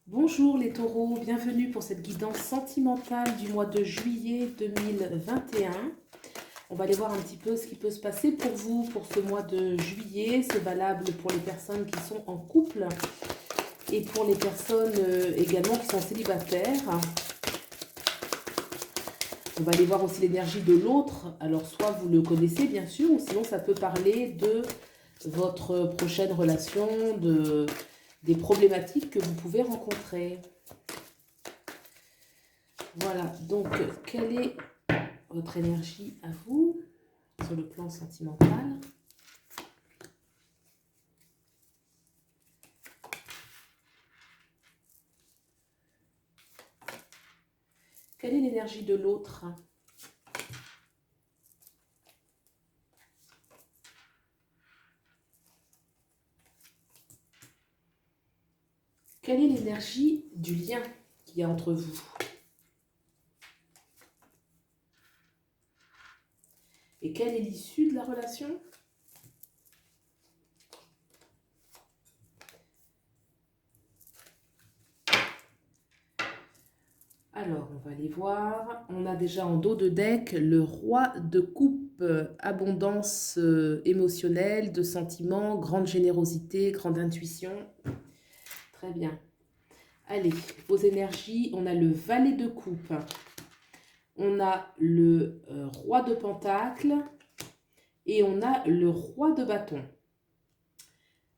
Bonjour les taureaux, bienvenue pour cette guidance sentimentale du mois de juillet 2021. On va aller voir un petit peu ce qui peut se passer pour vous pour ce mois de juillet. C'est valable pour les personnes qui sont en couple et pour les personnes également qui sont célibataires. On va aller voir aussi l'énergie de l'autre. Alors soit vous le connaissez bien sûr, ou sinon ça peut parler de votre prochaine relation, des problématiques que vous pouvez rencontrer. Voilà, donc quelle est votre énergie à vous sur le plan sentimental? Quelle est l'énergie de l'autre? Quelle est l'énergie du lien qu'il y a entre vous? Et quelle est l'issue de la relation? Alors, on va aller voir. On a déjà en dos de deck le roi de coupe, abondance émotionnelle, de sentiments, grande générosité, grande intuition. Très bien. Allez, vos énergies, on a le valet de coupe. On a le roi de pentacle et on a le roi de bâton.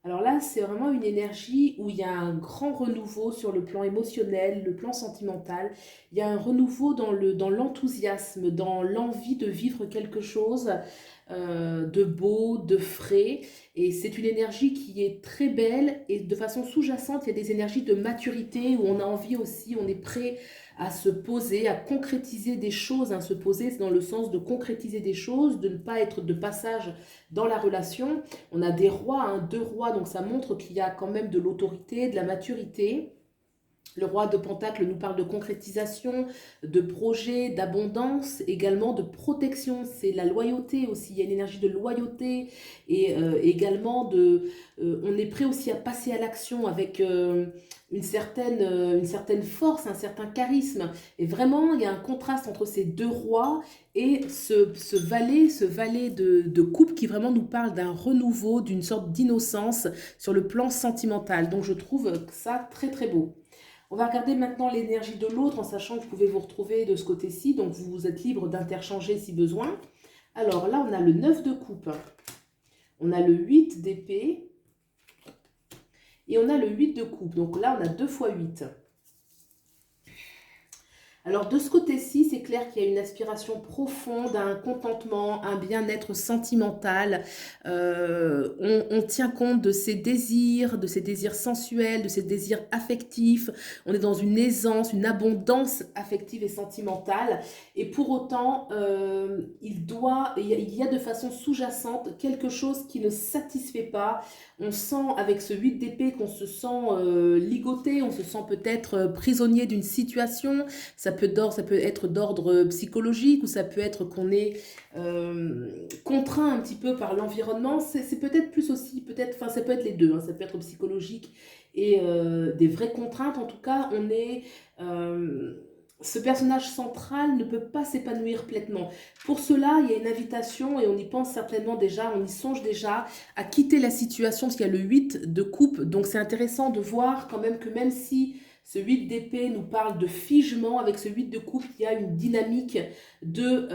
Alors là, c'est vraiment une énergie où il y a un grand renouveau sur le plan émotionnel, le plan sentimental. Il y a un renouveau dans l'enthousiasme, dans l'envie de vivre quelque chose de beau, de frais. Et c'est une énergie qui est très belle et de façon sous-jacente, il y a des énergies de maturité où on a envie aussi, on est prêt à se poser, à concrétiser des choses. Se poser, c'est dans le sens de concrétiser des choses, de ne pas être de passage dans la relation. On a des rois, deux rois, donc ça montre qu'il y a quand même de l'autorité, de la maturité. Le roi de Pentacle nous parle de concrétisation, de projet, d'abondance, également de protection. C'est la loyauté aussi. Il y a une énergie de loyauté et également on est prêt aussi à passer à l'action avec une certaine force, un certain charisme. Et vraiment, il y a un contraste entre ces deux rois et ce valet de coupe qui vraiment nous parle d'un renouveau, d'une sorte d'innocence sur le plan sentimental. Donc je trouve ça très très beau. On va regarder maintenant l'énergie de l'autre en sachant que vous pouvez vous retrouver de ce côté-ci, donc vous êtes libre d'interchanger si besoin. Alors là, on a le 9 de coupe, on a le 8 d'épée et on a le 8 de coupe. Donc là, on a 2 fois 8. Alors de ce côté-ci, c'est clair qu'il y a une aspiration profonde, un contentement, un bien-être sentimental. On tient compte de ses désirs sensuels, de ses désirs affectifs. On est dans une aisance, une abondance affective et sentimentale. Et pour autant, il y a de façon sous-jacente quelque chose qui ne satisfait pas. On sent avec ce 8 d'épée qu'on se sent ligoté, on se sent peut-être prisonnier d'une situation. Ça peut être d'ordre psychologique ou ça peut être qu'on est contraint un petit peu par l'environnement. C'est peut-être plus aussi, peut-être, enfin ça peut être les deux, hein, ça peut être psychologique et des vraies contraintes. En tout cas, ce personnage central ne peut pas s'épanouir pleinement. Pour cela, il y a une invitation et on y pense certainement déjà, on y songe déjà à quitter la situation parce qu'il y a le 8 de coupe. Donc c'est intéressant de voir quand même que même si ce 8 d'épée nous parle de figement, avec ce 8 de coupe, il y a une dynamique de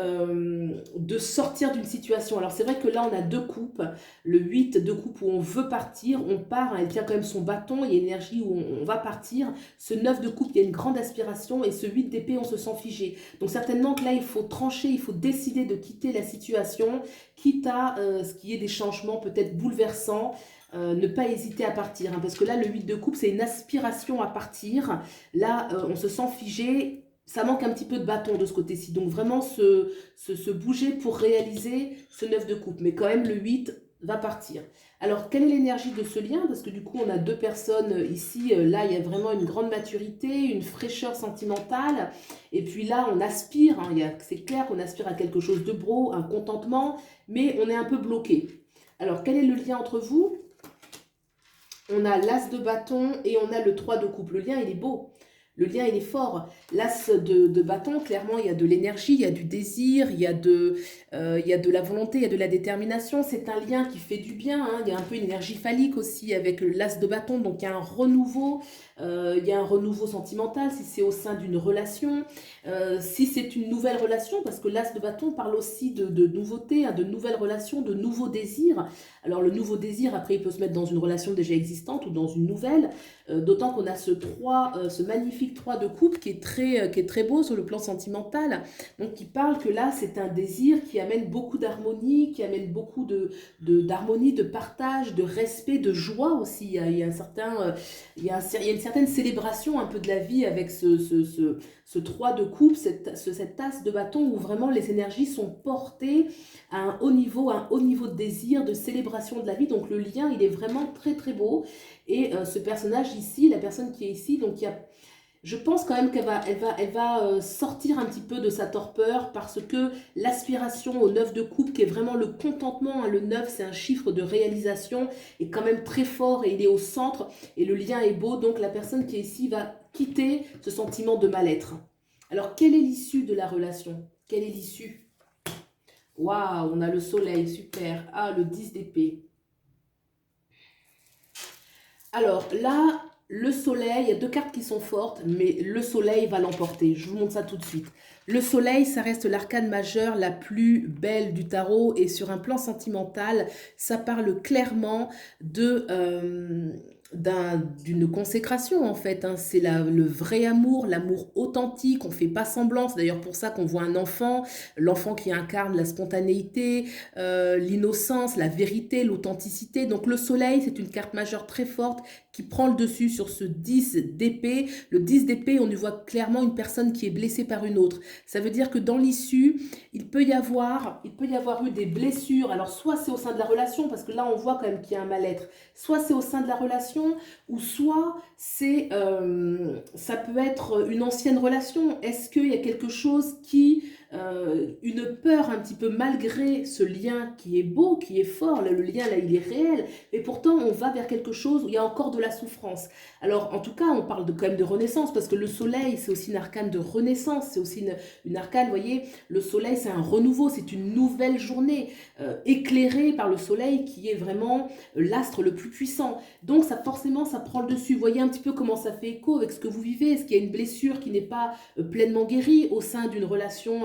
sortir d'une situation. Alors c'est vrai que là on a deux coupes, le 8 de coupe où on veut partir, on part, hein, elle tient quand même son bâton, il y a une énergie où on va partir. Ce 9 de coupe, il y a une grande aspiration et ce 8 d'épée, on se sent figé. Donc certainement que là il faut trancher, il faut décider de quitter la situation, quitte à ce qu'il y ait des changements peut-être bouleversants. Ne pas hésiter à partir, hein, parce que là le 8 de coupe c'est une aspiration à partir. Là on se sent figé, ça manque un petit peu de bâton de ce côté-ci, donc vraiment se bouger pour réaliser ce 9 de coupe, mais quand même le 8 va partir. Alors quelle est l'énergie de ce lien? Parce que du coup on a deux personnes ici, là il y a vraiment une grande maturité, une fraîcheur sentimentale, et puis là on aspire, hein, c'est clair qu'on aspire à quelque chose de beau, un contentement, mais on est un peu bloqué. Alors quel est le lien entre vous? On a l'as de bâton et on a le 3 de coupe. Le lien, il est beau. Le lien, il est fort. L'as de bâton, clairement, il y a de l'énergie, il y a du désir, il y a de la volonté, il y a de la détermination. C'est un lien qui fait du bien, hein. Il y a un peu une énergie phallique aussi avec l'as de bâton. Donc, il y a un renouveau. Il y a un renouveau sentimental si c'est au sein d'une relation. Si c'est une nouvelle relation, parce que l'as de bâton parle aussi de nouveauté, hein, de nouvelles relations, de nouveaux désirs. Alors, le nouveau désir, après, il peut se mettre dans une relation déjà existante ou dans une nouvelle. D'autant qu'on a ce magnifique 3 de coupe qui est très beau sur le plan sentimental. Donc, qui parle que là, c'est un désir qui amène beaucoup d'harmonie, qui amène beaucoup d'harmonie, de partage, de respect, de joie aussi. Il y a un certain, il y a une certaine célébration un peu de la vie avec ce 3 de coupe, cette tasse de bâton où vraiment les énergies sont portées à un haut niveau de désir, de célébration de la vie. Donc, le lien, il est vraiment très, très beau. Et ce personnage ici, la personne qui est ici, donc il y a, je pense quand même elle va sortir un petit peu de sa torpeur parce que l'aspiration au 9 de coupe, qui est vraiment le contentement, hein, le 9 c'est un chiffre de réalisation, est quand même très fort et il est au centre et le lien est beau. Donc la personne qui est ici va quitter ce sentiment de mal-être. Alors quelle est l'issue de la relation? Quelle est l'issue? Waouh, on a le soleil, super. Ah, le 10 d'épée. Alors là, le soleil, il y a deux cartes qui sont fortes, mais le soleil va l'emporter. Je vous montre ça tout de suite. Le soleil, ça reste l'arcane majeure la plus belle du tarot et sur un plan sentimental, ça parle clairement d'une consécration en fait, hein. C'est le vrai amour, l'amour authentique, on fait pas semblant. C'est d'ailleurs pour ça qu'on voit un enfant, l'enfant qui incarne la spontanéité, l'innocence, la vérité, l'authenticité. Donc le soleil, c'est une carte majeure très forte qui prend le dessus sur ce 10 d'épée. Le 10 d'épée, on y voit clairement une personne qui est blessée par une autre. Ça veut dire que dans l'issue, il peut y avoir eu des blessures. Alors soit c'est au sein de la relation, parce que là on voit quand même qu'il y a un mal-être. Soit c'est au sein de la relation, ou soit ça peut être une ancienne relation. Est-ce qu'il y a quelque chose une peur un petit peu malgré ce lien qui est beau, qui est fort, là, le lien là il est réel, mais pourtant on va vers quelque chose où il y a encore de la souffrance. Alors en tout cas on parle quand même de renaissance, parce que le soleil c'est aussi une arcane de renaissance, c'est aussi une arcane, vous voyez, le soleil c'est un renouveau, c'est une nouvelle journée éclairée par le soleil qui est vraiment l'astre le plus puissant. Donc ça forcément ça prend le dessus. Vous voyez un petit peu comment ça fait écho avec ce que vous vivez. Est-ce qu'il y a une blessure qui n'est pas pleinement guérie au sein d'une relation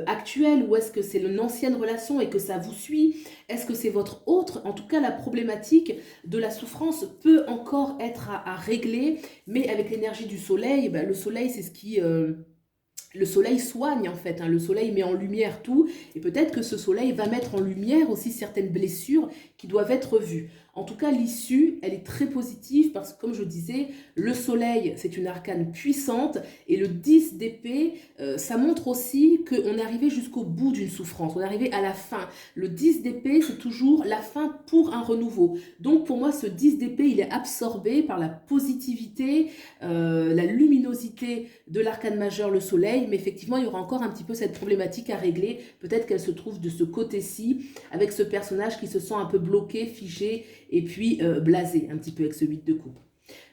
actuelle, ou est-ce que c'est une ancienne relation et que ça vous suit? Est-ce que c'est votre autre? En tout cas, la problématique de la souffrance peut encore être à régler, mais avec l'énergie du soleil, ben, le soleil, c'est ce qui... le soleil soigne en fait, hein. Le soleil met en lumière tout et peut-être que ce soleil va mettre en lumière aussi certaines blessures qui doivent être vues. En tout cas, l'issue, elle est très positive parce que comme je disais, le soleil, c'est une arcane puissante et le 10 d'épée, ça montre aussi qu'on est arrivé jusqu'au bout d'une souffrance, on est arrivé à la fin. Le 10 d'épée, c'est toujours la fin pour un renouveau. Donc pour moi, ce 10 d'épée, il est absorbé par la positivité, la luminosité de l'arcane majeur, le soleil, mais effectivement, il y aura encore un petit peu cette problématique à régler. Peut-être qu'elle se trouve de ce côté-ci, avec ce personnage qui se sent un peu bloqué, figé, et puis blasé, un petit peu avec ce 8 de coupe.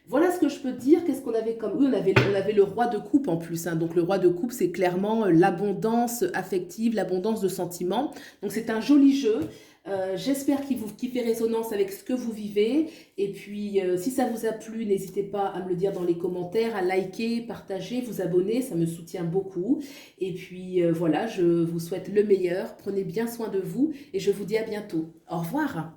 Voilà ce que je peux dire. Qu'est-ce qu'on avait comme... Oui, on avait le roi de coupe en plus, hein. Donc le roi de coupe, c'est clairement l'abondance affective, l'abondance de sentiments. Donc c'est un joli jeu. J'espère qu'il fait résonance avec ce que vous vivez. Et puis, si ça vous a plu, n'hésitez pas à me le dire dans les commentaires, à liker, partager, vous abonner. Ça me soutient beaucoup. Et puis, voilà, je vous souhaite le meilleur. Prenez bien soin de vous et je vous dis à bientôt. Au revoir.